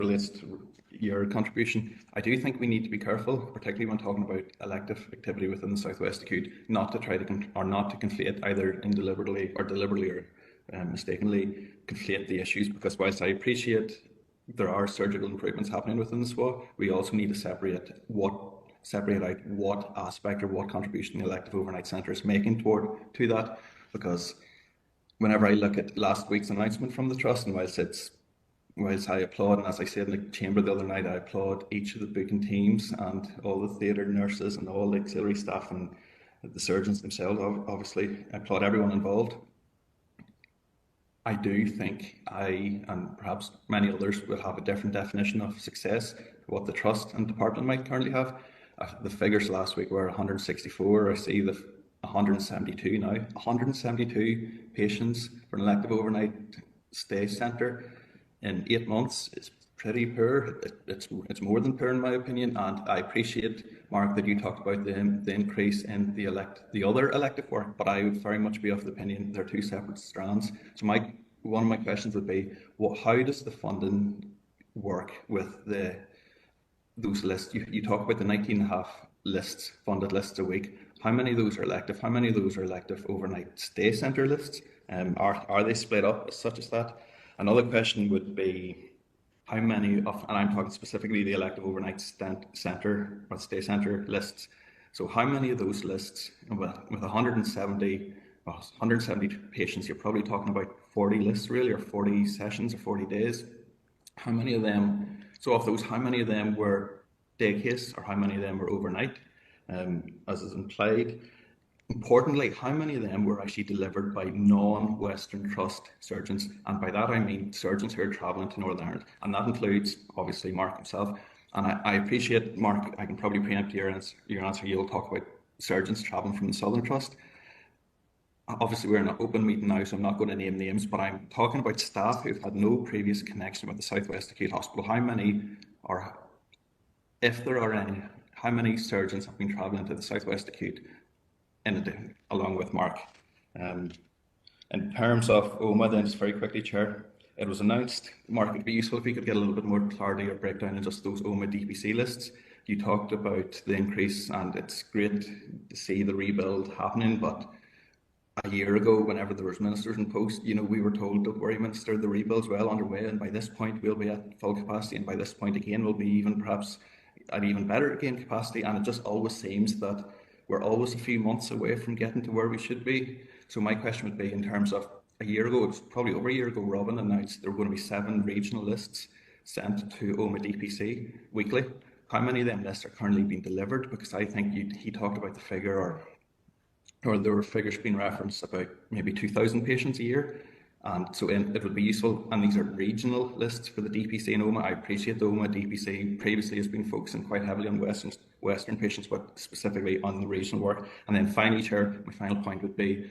relates to your contribution, I do think we need to be careful, particularly when talking about elective activity within the Southwest Acute, not to try to conflate either deliberately or mistakenly conflate the issues. Because whilst I appreciate there are surgical improvements happening within the SWAH, we also need to separate out what aspect or what contribution the elective overnight centre is making to that. Because whenever I look at last week's announcement from the Trust, and whilst I applaud, and as I said in the chamber the other night, I applaud each of the booking teams and all the theatre nurses and all the auxiliary staff and the surgeons themselves, obviously, I applaud everyone involved. I do think I, and perhaps many others, will have a different definition of success to what the Trust and department might currently have. The figures last week were 164. I see the 172 now. 172 patients for an elective overnight stay centre in 8 months is pretty poor. It's more than poor in my opinion, and I appreciate, Mark, that you talked about the increase in the other elective work, but I would very much be of the opinion they're two separate strands. So one of my questions would be, how does the funding work with those lists? You talk about the 19.5 funded lists a week. How many of those are elective? How many of those are elective overnight stay centre lists? Are they split up such as that? Another question would be, how many of, and I'm talking specifically the elective overnight centre or stay centre lists, so how many of those lists, with 170 patients, you're probably talking about 40 lists really, or 40 sessions or 40 days. How many of them, so of those, how many of them were day case, or how many of them were overnight, as is implied? Importantly, how many of them were actually delivered by non-Western Trust surgeons? And by that I mean surgeons who are travelling to Northern Ireland. And that includes, obviously, Mark himself. And I appreciate, Mark, I can probably preempt your answer. You'll talk about surgeons travelling from the Southern Trust. Obviously, we're in an open meeting now, so I'm not going to name names, but I'm talking about staff who've had no previous connection with the Southwest Acute Hospital. How many are, if there are any, how many surgeons have been travelling to the Southwest Acute along with Mark? In terms of OMA, then, just very quickly, Chair, it was announced, Mark, it'd be useful if we could get a little bit more clarity or breakdown in just those OMA DPC lists. You talked about the increase, and it's great to see the rebuild happening, but a year ago, whenever there was ministers in post, we were told, don't worry, Minister, the rebuild's well underway, and by this point we'll be at full capacity, and by this point again we'll be even perhaps at even better again capacity. And it just always seems that we're always a few months away from getting to where we should be. So my question would be, in terms of a year ago, it was probably over a year ago, Robin announced there were going to be 7 regional lists sent to OMA DPC weekly. How many of them lists are currently being delivered? Because I think he talked about the figure, or there were figures being referenced about maybe 2,000 patients a year. And so it would be useful, and these are regional lists for the DPC and OMA. I appreciate the OMA DPC previously has been focusing quite heavily on Western patients, but specifically on the regional work. And then finally, Chair, my final point would be,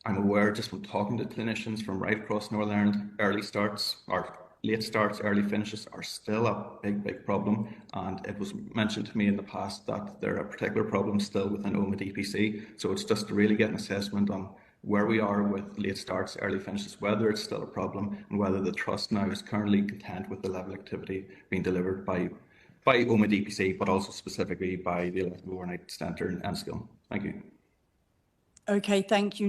I'm aware just from talking to clinicians from right across Northern Ireland, early starts or late starts, early finishes are still a big problem. And it was mentioned to me in the past that there are particular problems still within OMA DPC. So it's just to really get an assessment on where we are with late starts, early finishes, whether it's still a problem, and whether the Trust now is currently content with the level of activity being delivered by OMA DPC, but also specifically by the Elective Overnight Centre in Enniskillen. Thank you. Okay, thank you.